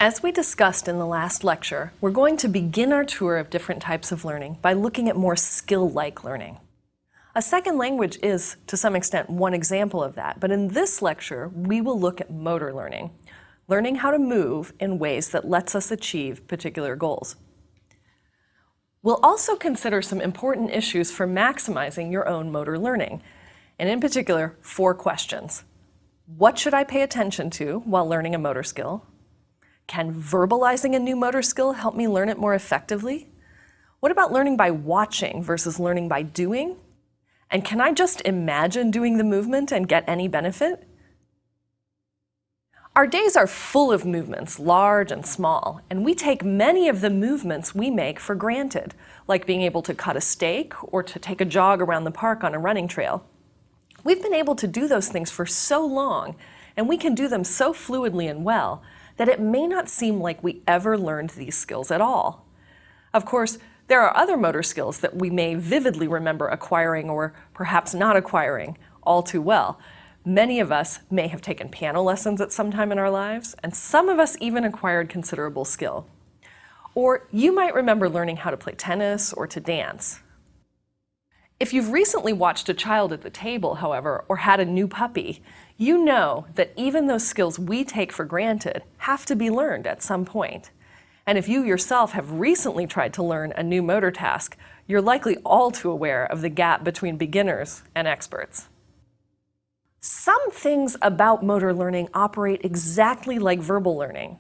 As we discussed in the last lecture, we're going to begin our tour of different types of learning by looking at more skill-like learning. A second language is, to some extent, one example of that, but in this lecture, we will look at motor learning, learning how to move in ways that lets us achieve particular goals. We'll also consider some important issues for maximizing your own motor learning, and in particular, 4 questions. What should I pay attention to while learning a motor skill? Can verbalizing a new motor skill help me learn it more effectively? What about learning by watching versus learning by doing? And can I just imagine doing the movement and get any benefit? Our days are full of movements, large and small, and we take many of the movements we make for granted, like being able to cut a steak or to take a jog around the park on a running trail. We've been able to do those things for so long, and we can do them so fluidly and well, that it may not seem like we ever learned these skills at all. Of course, there are other motor skills that we may vividly remember acquiring or perhaps not acquiring all too well. Many of us may have taken piano lessons at some time in our lives, and some of us even acquired considerable skill. Or you might remember learning how to play tennis or to dance. If you've recently watched a child at the table, however, or had a new puppy, you know that even those skills we take for granted have to be learned at some point. And if you yourself have recently tried to learn a new motor task, you're likely all too aware of the gap between beginners and experts. Some things about motor learning operate exactly like verbal learning.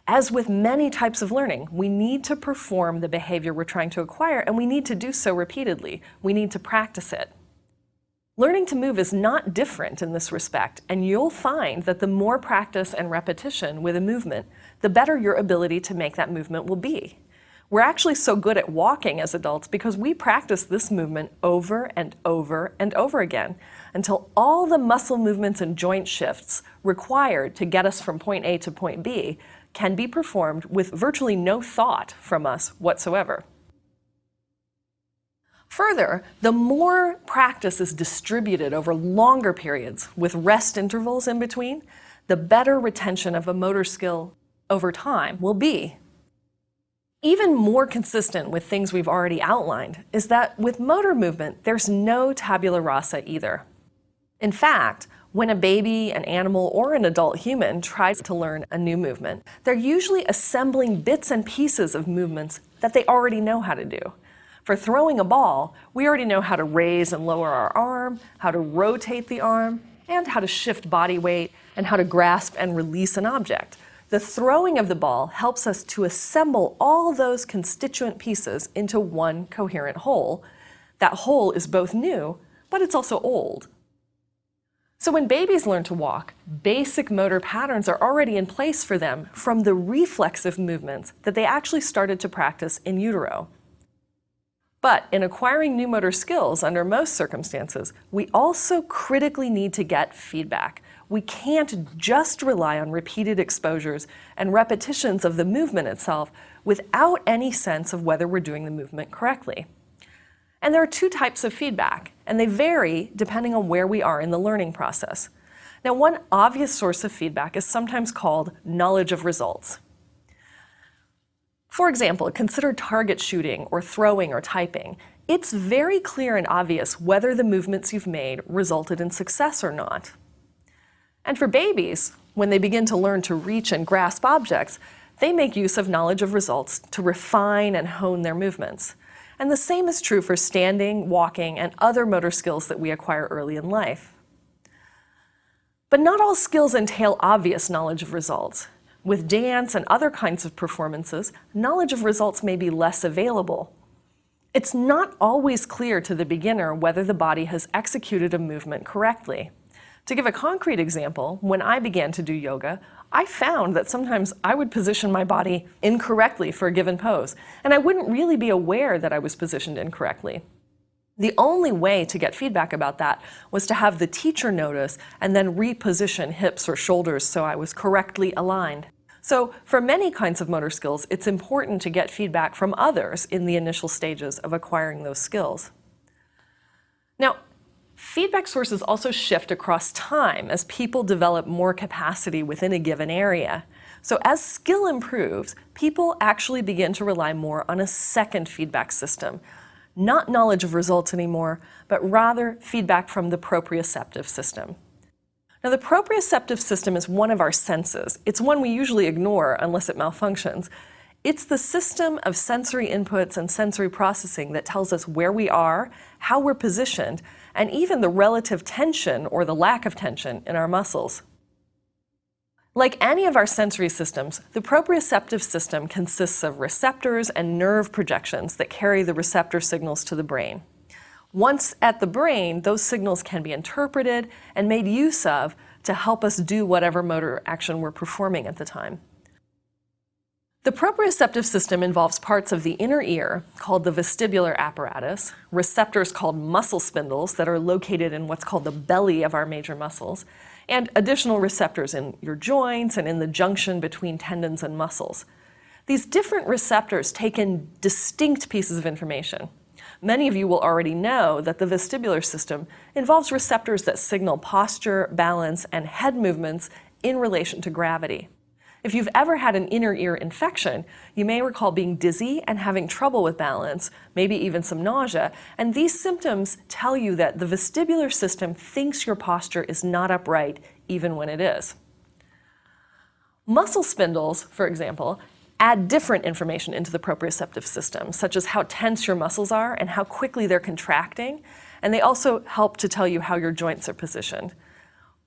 As with many types of learning, we need to perform the behavior we're trying to acquire, and we need to do so repeatedly. We need to practice it. Learning to move is not different in this respect, and you'll find that the more practice and repetition with a movement, the better your ability to make that movement will be. We're actually so good at walking as adults because we practice this movement over and over and over again until all the muscle movements and joint shifts required to get us from point A to point B can be performed with virtually no thought from us whatsoever. Further, the more practice is distributed over longer periods with rest intervals in between, the better retention of a motor skill over time will be. Even more consistent with things we've already outlined is that with motor movement, there's no tabula rasa either. In fact, when a baby, an animal, or an adult human tries to learn a new movement, they're usually assembling bits and pieces of movements that they already know how to do. For throwing a ball, we already know how to raise and lower our arm, how to rotate the arm, and how to shift body weight, and how to grasp and release an object. The throwing of the ball helps us to assemble all those constituent pieces into one coherent whole. That whole is both new, but it's also old. So when babies learn to walk, basic motor patterns are already in place for them from the reflexive movements that they actually started to practice in utero. But in acquiring new motor skills under most circumstances, we also critically need to get feedback. We can't just rely on repeated exposures and repetitions of the movement itself without any sense of whether we're doing the movement correctly. And there are 2 types of feedback, and they vary depending on where we are in the learning process. Now, one obvious source of feedback is sometimes called knowledge of results. For example, consider target shooting or throwing or typing. It's very clear and obvious whether the movements you've made resulted in success or not. And for babies, when they begin to learn to reach and grasp objects, they make use of knowledge of results to refine and hone their movements. And the same is true for standing, walking, and other motor skills that we acquire early in life. But not all skills entail obvious knowledge of results. With dance and other kinds of performances, knowledge of results may be less available. It's not always clear to the beginner whether the body has executed a movement correctly. To give a concrete example, when I began to do yoga, I found that sometimes I would position my body incorrectly for a given pose, and I wouldn't really be aware that I was positioned incorrectly. The only way to get feedback about that was to have the teacher notice and then reposition hips or shoulders so I was correctly aligned. So for many kinds of motor skills, it's important to get feedback from others in the initial stages of acquiring those skills. Now, feedback sources also shift across time as people develop more capacity within a given area. So as skill improves, people actually begin to rely more on a second feedback system. Not knowledge of results anymore, but rather feedback from the proprioceptive system. Now, the proprioceptive system is one of our senses. It's one we usually ignore unless it malfunctions. It's the system of sensory inputs and sensory processing that tells us where we are, how we're positioned, and even the relative tension or the lack of tension in our muscles. Like any of our sensory systems, the proprioceptive system consists of receptors and nerve projections that carry the receptor signals to the brain. Once at the brain, those signals can be interpreted and made use of to help us do whatever motor action we're performing at the time. The proprioceptive system involves parts of the inner ear, called the vestibular apparatus, receptors called muscle spindles that are located in what's called the belly of our major muscles, and additional receptors in your joints and in the junction between tendons and muscles. These different receptors take in distinct pieces of information. Many of you will already know that the vestibular system involves receptors that signal posture, balance, and head movements in relation to gravity. If you've ever had an inner ear infection, you may recall being dizzy and having trouble with balance, maybe even some nausea, and these symptoms tell you that the vestibular system thinks your posture is not upright even when it is. Muscle spindles, for example, add different information into the proprioceptive system, such as how tense your muscles are and how quickly they're contracting, and they also help to tell you how your joints are positioned.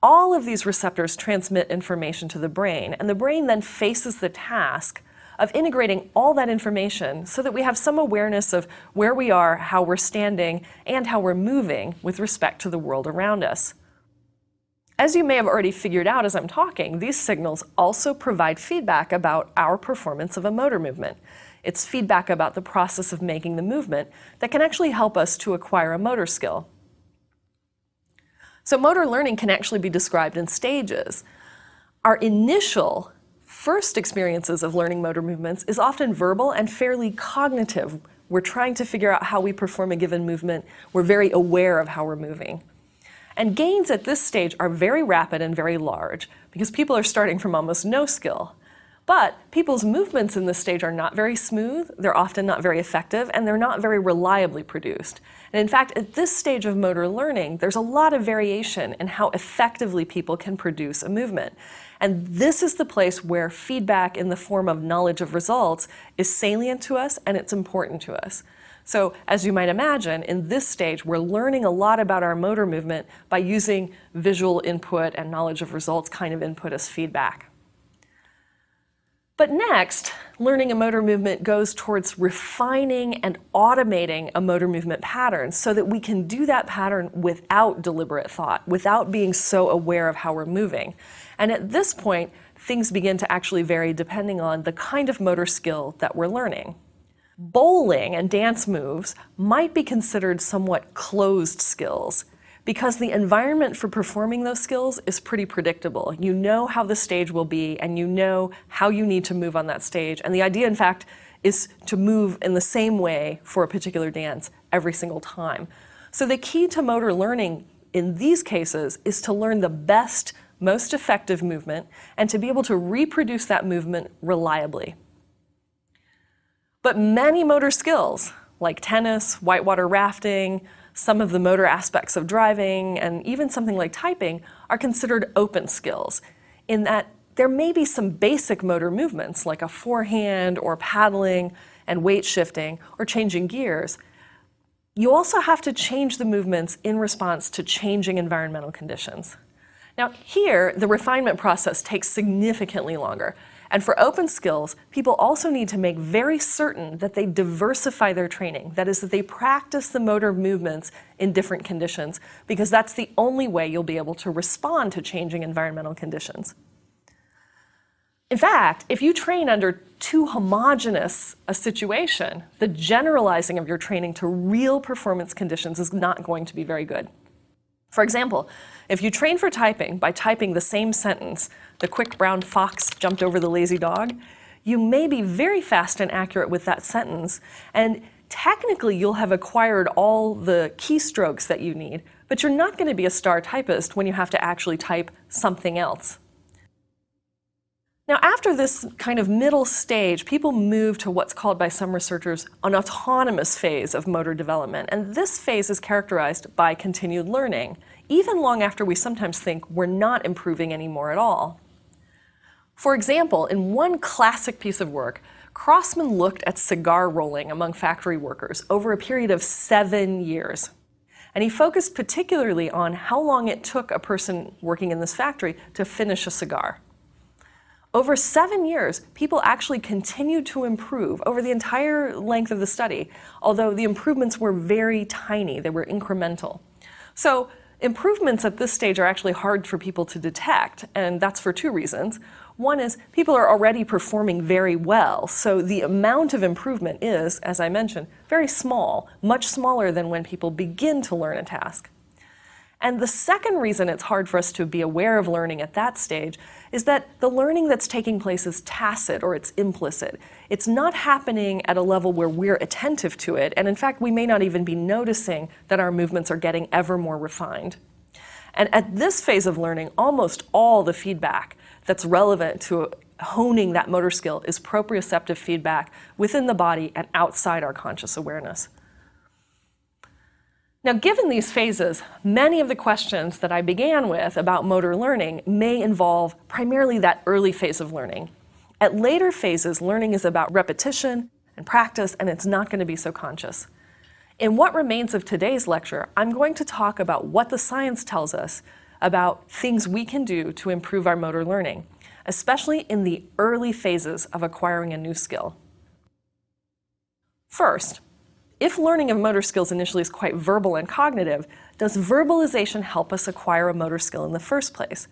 All of these receptors transmit information to the brain, and the brain then faces the task of integrating all that information so that we have some awareness of where we are, how we're standing, and how we're moving with respect to the world around us. As you may have already figured out as I'm talking, these signals also provide feedback about our performance of a motor movement. It's feedback about the process of making the movement that can actually help us to acquire a motor skill. So motor learning can actually be described in stages. Our initial first experiences of learning motor movements is often verbal and fairly cognitive. We're trying to figure out how we perform a given movement. We're very aware of how we're moving. And gains at this stage are very rapid and very large because people are starting from almost no skill. But people's movements in this stage are not very smooth, they're often not very effective, and they're not very reliably produced. And in fact, at this stage of motor learning, there's a lot of variation in how effectively people can produce a movement. And this is the place where feedback in the form of knowledge of results is salient to us and it's important to us. So as you might imagine, in this stage, we're learning a lot about our motor movement by using visual input and knowledge of results kind of input as feedback. But next, learning a motor movement goes towards refining and automating a motor movement pattern so that we can do that pattern without deliberate thought, without being so aware of how we're moving. And at this point, things begin to actually vary depending on the kind of motor skill that we're learning. Bowling and dance moves might be considered somewhat closed skills, because the environment for performing those skills is pretty predictable. You know how the stage will be, and you know how you need to move on that stage. And the idea, in fact, is to move in the same way for a particular dance every single time. So the key to motor learning in these cases is to learn the best, most effective movement, and to be able to reproduce that movement reliably. But many motor skills, like tennis, whitewater rafting, some of the motor aspects of driving, and even something like typing, are considered open skills, in that there may be some basic motor movements, like a forehand or paddling and weight shifting or changing gears. You also have to change the movements in response to changing environmental conditions. Now here, the refinement process takes significantly longer. And for open skills, people also need to make very certain that they diversify their training. That is, that they practice the motor movements in different conditions, because that's the only way you'll be able to respond to changing environmental conditions. In fact, if you train under too homogeneous a situation, the generalizing of your training to real performance conditions is not going to be very good. For example, if you train for typing by typing the same sentence, "The quick brown fox jumped over the lazy dog," you may be very fast and accurate with that sentence, and technically you'll have acquired all the keystrokes that you need, but you're not going to be a star typist when you have to actually type something else. Now, after this kind of middle stage, people move to what's called by some researchers an autonomous phase of motor development. And this phase is characterized by continued learning, even long after we sometimes think we're not improving anymore at all. For example, in one classic piece of work, Crossman looked at cigar rolling among factory workers over a period of 7 years. And he focused particularly on how long it took a person working in this factory to finish a cigar. Over 7 years, people actually continued to improve over the entire length of the study, although the improvements were very tiny, they were incremental. So improvements at this stage are actually hard for people to detect, and that's for two reasons. One is people are already performing very well, so the amount of improvement is, as I mentioned, very small, much smaller than when people begin to learn a task. And the second reason it's hard for us to be aware of learning at that stage is that the learning that's taking place is tacit or it's implicit. It's not happening at a level where we're attentive to it, and in fact, we may not even be noticing that our movements are getting ever more refined. And at this phase of learning, almost all the feedback that's relevant to honing that motor skill is proprioceptive feedback within the body and outside our conscious awareness. Now, given these phases, many of the questions that I began with about motor learning may involve primarily that early phase of learning. At later phases, learning is about repetition and practice, and it's not going to be so conscious. In what remains of today's lecture, I'm going to talk about what the science tells us about things we can do to improve our motor learning, especially in the early phases of acquiring a new skill. First, if learning of motor skills initially is quite verbal and cognitive, does verbalization help us acquire a motor skill in the first place?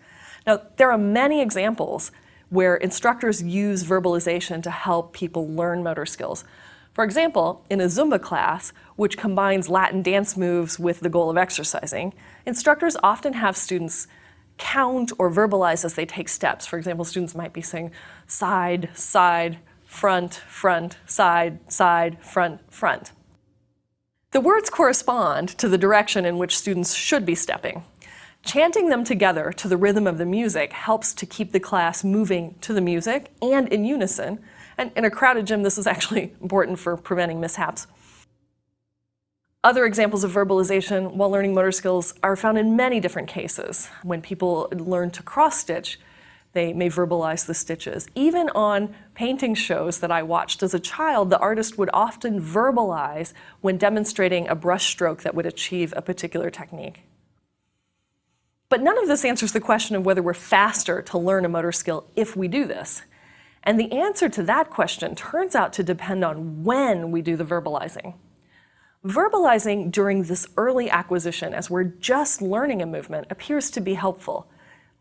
Now, there are many examples where instructors use verbalization to help people learn motor skills. For example, in a Zumba class, which combines Latin dance moves with the goal of exercising, instructors often have students count or verbalize as they take steps. For example, students might be saying side, side, front, front, side, side, front, front. The words correspond to the direction in which students should be stepping. Chanting them together to the rhythm of the music helps to keep the class moving to the music and in unison. And in a crowded gym, this is actually important for preventing mishaps. Other examples of verbalization while learning motor skills are found in many different cases. When people learn to cross-stitch, they may verbalize the stitches. Even on painting shows that I watched as a child, the artist would often verbalize when demonstrating a brush stroke that would achieve a particular technique. But none of this answers the question of whether we're faster to learn a motor skill if we do this. And the answer to that question turns out to depend on when we do the verbalizing. Verbalizing during this early acquisition, as we're just learning a movement, appears to be helpful.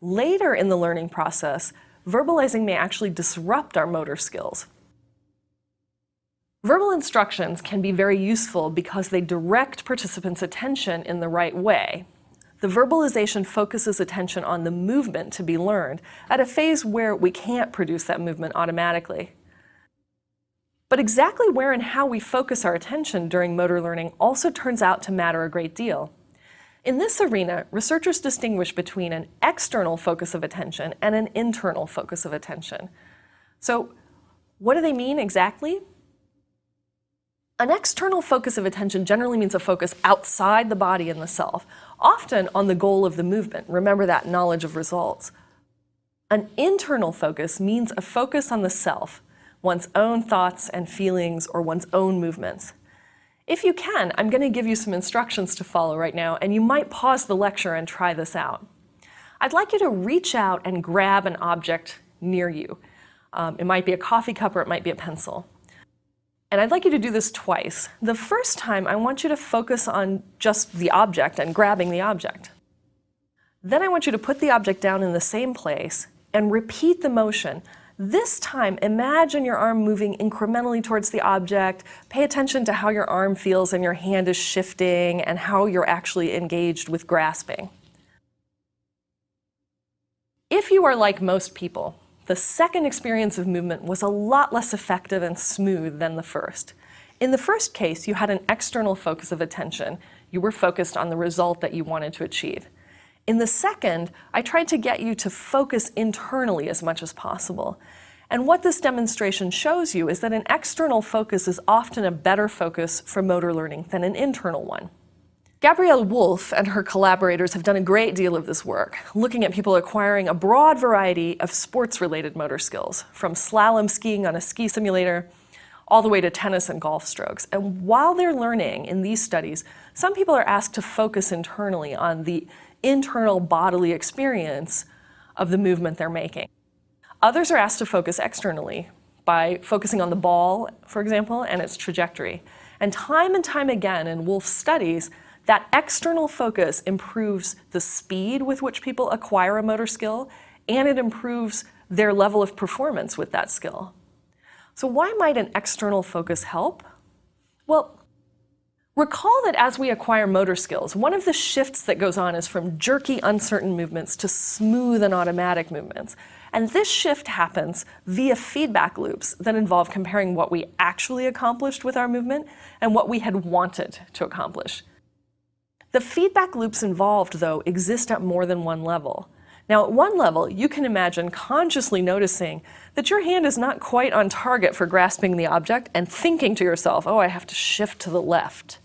Later in the learning process, verbalizing may actually disrupt our motor skills. Verbal instructions can be very useful because they direct participants' attention in the right way. The verbalization focuses attention on the movement to be learned at a phase where we can't produce that movement automatically. But exactly where and how we focus our attention during motor learning also turns out to matter a great deal. In this arena, researchers distinguish between an external focus of attention and an internal focus of attention. So, what do they mean exactly? An external focus of attention generally means a focus outside the body and the self, often on the goal of the movement. Remember that knowledge of results. An internal focus means a focus on the self, one's own thoughts and feelings or one's own movements. If you can, I'm going to give you some instructions to follow right now, and you might pause the lecture and try this out. I'd like you to reach out and grab an object near you. It might be a coffee cup or it might be a pencil. And I'd like you to do this twice. The first time, I want you to focus on just the object and grabbing the object. Then I want you to put the object down in the same place and repeat the motion. This time, imagine your arm moving incrementally towards the object. Pay attention to how your arm feels and your hand is shifting and how you're actually engaged with grasping. If you are like most people, the second experience of movement was a lot less effective and smooth than the first. In the first case, you had an external focus of attention. You were focused on the result that you wanted to achieve. In the second, I tried to get you to focus internally as much as possible. And what this demonstration shows you is that an external focus is often a better focus for motor learning than an internal one. Gabrielle Wolf and her collaborators have done a great deal of this work, looking at people acquiring a broad variety of sports-related motor skills, from slalom skiing on a ski simulator all the way to tennis and golf strokes. And while they're learning in these studies, some people are asked to focus internally on the internal bodily experience of the movement they're making. Others are asked to focus externally by focusing on the ball, for example, and its trajectory. And time again in Wolf's studies, that external focus improves the speed with which people acquire a motor skill, and it improves their level of performance with that skill. So why might an external focus help? Well, recall that as we acquire motor skills, one of the shifts that goes on is from jerky, uncertain movements to smooth and automatic movements. And this shift happens via feedback loops that involve comparing what we actually accomplished with our movement and what we had wanted to accomplish. The feedback loops involved, though, exist at more than one level. Now, at one level, you can imagine consciously noticing that your hand is not quite on target for grasping the object and thinking to yourself, oh, I have to shift to the left.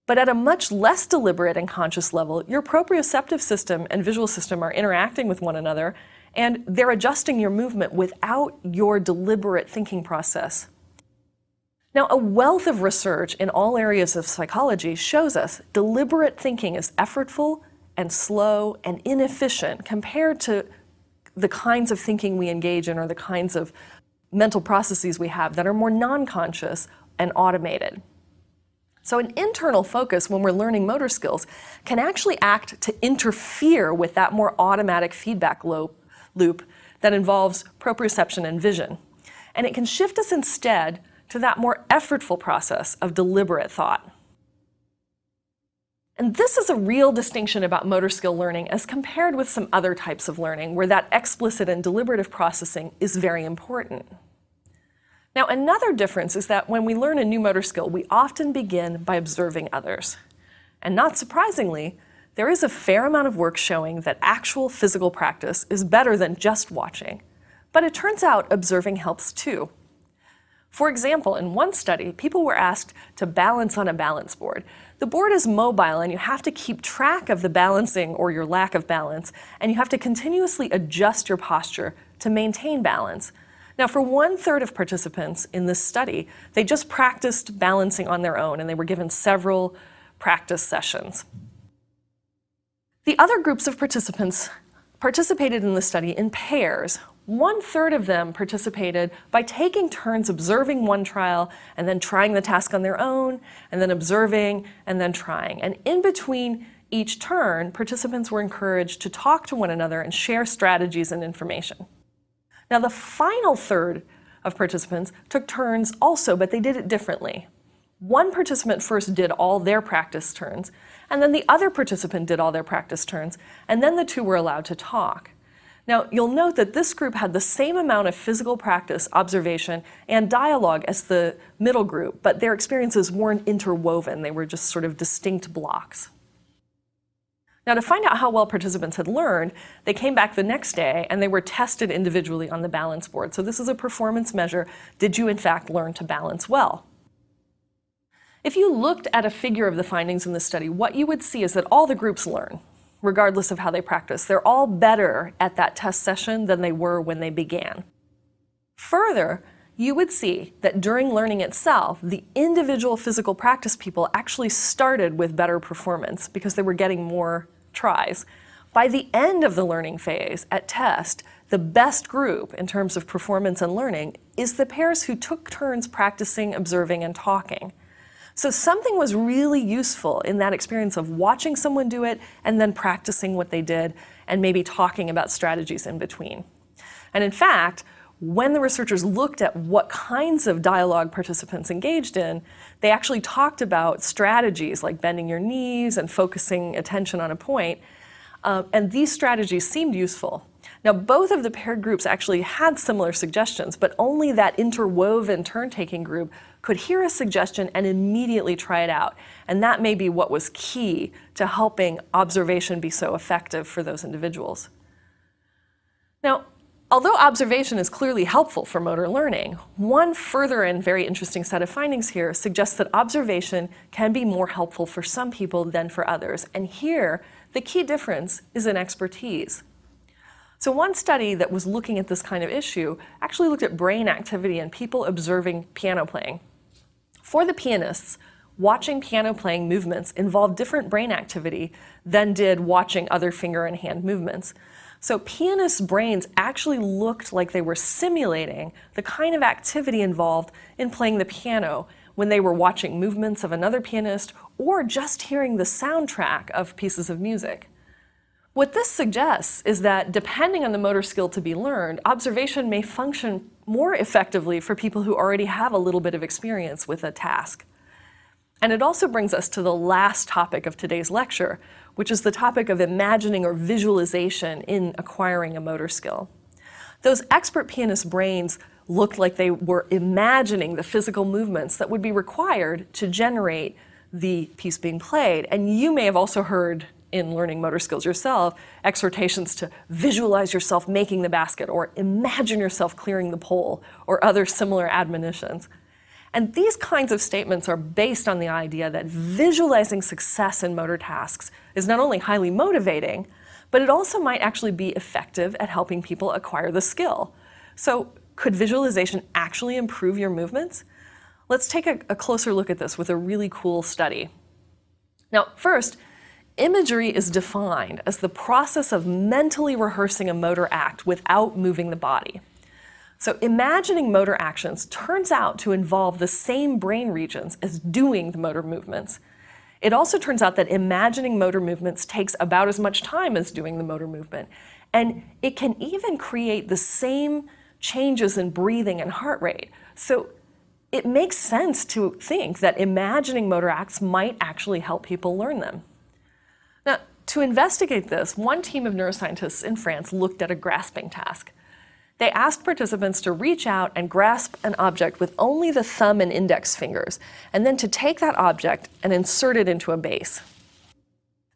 But at a much less deliberate and conscious level, your proprioceptive system and visual system are interacting with one another, and they're adjusting your movement without your deliberate thinking process. Now, a wealth of research in all areas of psychology shows us deliberate thinking is effortful and slow and inefficient compared to the kinds of thinking we engage in or the kinds of mental processes we have that are more non-conscious and automated. So an internal focus when we're learning motor skills can actually act to interfere with that more automatic feedback loop that involves proprioception and vision. And it can shift us instead to that more effortful process of deliberate thought. And this is a real distinction about motor skill learning as compared with some other types of learning where that explicit and deliberative processing is very important. Now, another difference is that when we learn a new motor skill, we often begin by observing others. And not surprisingly, there is a fair amount of work showing that actual physical practice is better than just watching. But it turns out observing helps too. For example, in one study, people were asked to balance on a balance board. The board is mobile and you have to keep track of the balancing or your lack of balance, and you have to continuously adjust your posture to maintain balance. Now, for 1/3 of participants in this study, they just practiced balancing on their own and they were given several practice sessions. The other groups of participants participated in the study in pairs. 1/3 of them participated by taking turns observing one trial and then trying the task on their own, and then observing and then trying. And in between each turn, participants were encouraged to talk to one another and share strategies and information. Now, the final third of participants took turns also, but they did it differently. One participant first did all their practice turns, and then the other participant did all their practice turns, and then the two were allowed to talk. Now, you'll note that this group had the same amount of physical practice, observation, and dialogue as the middle group, but their experiences weren't interwoven. They were just sort of distinct blocks. Now, to find out how well participants had learned, they came back the next day and they were tested individually on the balance board. So this is a performance measure. Did you in fact learn to balance well? If you looked at a figure of the findings in this study, what you would see is that all the groups learn, regardless of how they practice. They're all better at that test session than they were when they began. Further, you would see that during learning itself, the individual physical practice people actually started with better performance because they were getting more tries. By the end of the learning phase at test, the best group in terms of performance and learning is the pairs who took turns practicing, observing, and talking. So something was really useful in that experience of watching someone do it and then practicing what they did and maybe talking about strategies in between. And in fact, when the researchers looked at what kinds of dialogue participants engaged in, they actually talked about strategies like bending your knees and focusing attention on a point, and these strategies seemed useful. Now, both of the paired groups actually had similar suggestions, but only that interwoven turn-taking group could hear a suggestion and immediately try it out. And that may be what was key to helping observation be so effective for those individuals. Now, although observation is clearly helpful for motor learning, one further and very interesting set of findings here suggests that observation can be more helpful for some people than for others. And here, the key difference is in expertise. So one study that was looking at this kind of issue actually looked at brain activity in people observing piano playing. For the pianists, watching piano playing movements involved different brain activity than did watching other finger and hand movements. So pianists' brains actually looked like they were simulating the kind of activity involved in playing the piano when they were watching movements of another pianist or just hearing the soundtrack of pieces of music. What this suggests is that depending on the motor skill to be learned, observation may function more effectively for people who already have a little bit of experience with a task. And it also brings us to the last topic of today's lecture, which is the topic of imagining or visualization in acquiring a motor skill. Those expert pianists' brains looked like they were imagining the physical movements that would be required to generate the piece being played. And you may have also heard in learning motor skills yourself, exhortations to visualize yourself making the basket or imagine yourself clearing the pole or other similar admonitions. And these kinds of statements are based on the idea that visualizing success in motor tasks is not only highly motivating, but it also might actually be effective at helping people acquire the skill. So could visualization actually improve your movements? Let's take a closer look at this with a really cool study. Now, first, imagery is defined as the process of mentally rehearsing a motor act without moving the body. So imagining motor actions turns out to involve the same brain regions as doing the motor movements. It also turns out that imagining motor movements takes about as much time as doing the motor movement. And it can even create the same changes in breathing and heart rate. So it makes sense to think that imagining motor acts might actually help people learn them. Now, to investigate this, one team of neuroscientists in France looked at a grasping task. They asked participants to reach out and grasp an object with only the thumb and index fingers, and then to take that object and insert it into a base.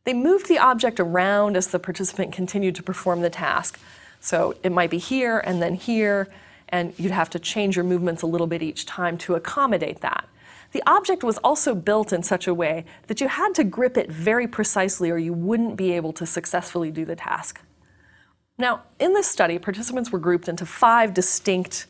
They moved the object around as the participant continued to perform the task. So it might be here and then here, and you'd have to change your movements a little bit each time to accommodate that. The object was also built in such a way that you had to grip it very precisely or you wouldn't be able to successfully do the task. Now, in this study, participants were grouped into 5 distinct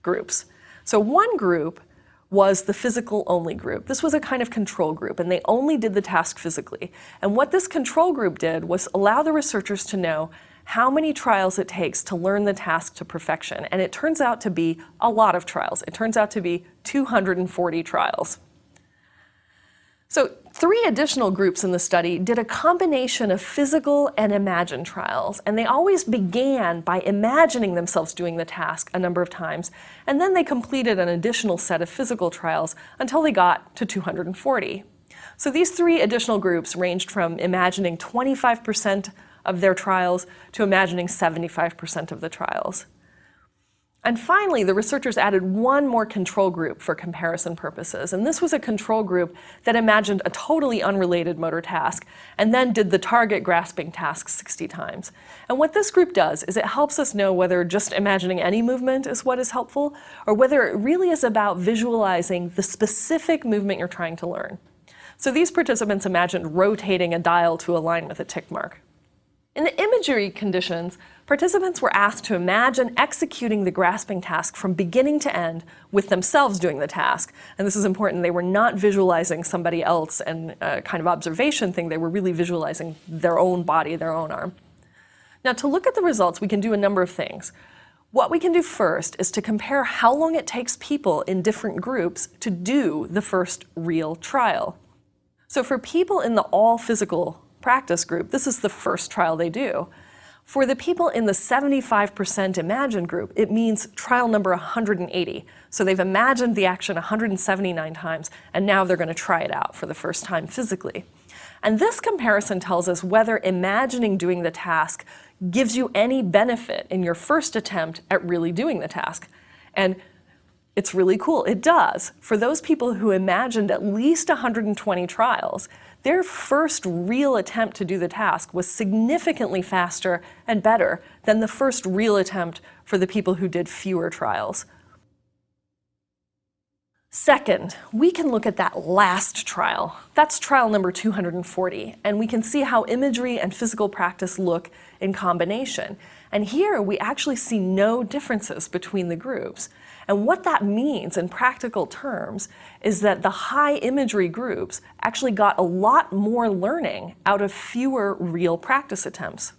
groups. So one group was the physical-only group. This was a kind of control group, and they only did the task physically. And what this control group did was allow the researchers to know how many trials it takes to learn the task to perfection. And it turns out to be a lot of trials. It turns out to be 240 trials. So 3 additional groups in the study did a combination of physical and imagined trials, and they always began by imagining themselves doing the task a number of times, and then they completed an additional set of physical trials until they got to 240. So these 3 additional groups ranged from imagining 25% of their trials to imagining 75% of the trials. And finally, the researchers added one more control group for comparison purposes. And this was a control group that imagined a totally unrelated motor task and then did the target grasping task 60 times. And what this group does is it helps us know whether just imagining any movement is what is helpful or whether it really is about visualizing the specific movement you're trying to learn. So these participants imagined rotating a dial to align with a tick mark. In the imagery conditions, participants were asked to imagine executing the grasping task from beginning to end with themselves doing the task. And this is important. They were not visualizing somebody else and a kind of observation thing. They were really visualizing their own body, their own arm. Now, to look at the results, we can do a number of things. What we can do first is to compare how long it takes people in different groups to do the first real trial. So for people in the all-physical practice group, this is the first trial they do. For the people in the 75% imagined group, it means trial number 180. So they've imagined the action 179 times, and now they're going to try it out for the first time physically. And this comparison tells us whether imagining doing the task gives you any benefit in your first attempt at really doing the task. And It's really cool. It does. For those people who imagined at least 120 trials, their first real attempt to do the task was significantly faster and better than the first real attempt for the people who did fewer trials. Second, we can look at that last trial. That's trial number 240, and we can see how imagery and physical practice look in combination. And here we actually see no differences between the groups. And what that means in practical terms is that the high imagery groups actually got a lot more learning out of fewer real practice attempts.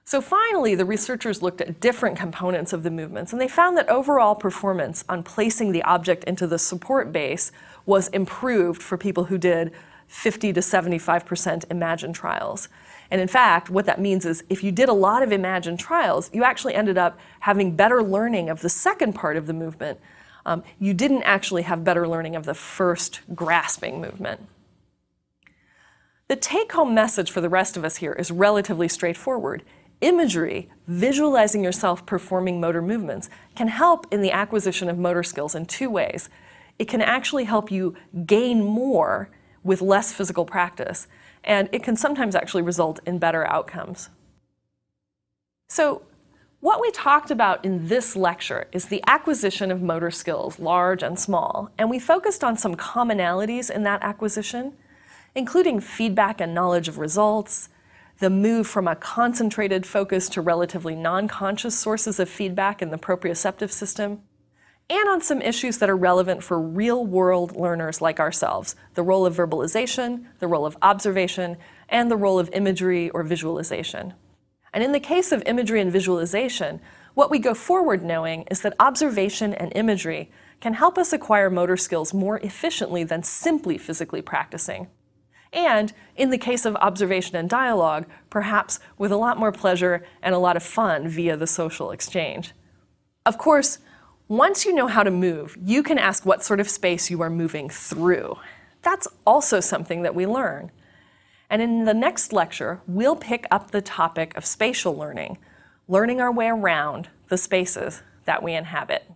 So finally, the researchers looked at different components of the movements, and they found that overall performance on placing the object into the support base was improved for people who did 50 to 75% imagined trials. And in fact, what that means is if you did a lot of imagined trials, you actually ended up having better learning of the second part of the movement. You didn't actually have better learning of the first grasping movement. The take-home message for the rest of us here is relatively straightforward. Imagery, visualizing yourself performing motor movements, can help in the acquisition of motor skills in two ways. It can actually help you gain more with less physical practice, and it can sometimes actually result in better outcomes. So, what we talked about in this lecture is the acquisition of motor skills, large and small, and we focused on some commonalities in that acquisition, including feedback and knowledge of results, the move from a concentrated focus to relatively non-conscious sources of feedback in the proprioceptive system, and on some issues that are relevant for real-world learners like ourselves, the role of verbalization, the role of observation, and the role of imagery or visualization. And in the case of imagery and visualization, what we go forward knowing is that observation and imagery can help us acquire motor skills more efficiently than simply physically practicing. And in the case of observation and dialogue, perhaps with a lot more pleasure and a lot of fun via the social exchange. Of course, once you know how to move, you can ask what sort of space you are moving through. That's also something that we learn. And in the next lecture, we'll pick up the topic of spatial learning, learning our way around the spaces that we inhabit.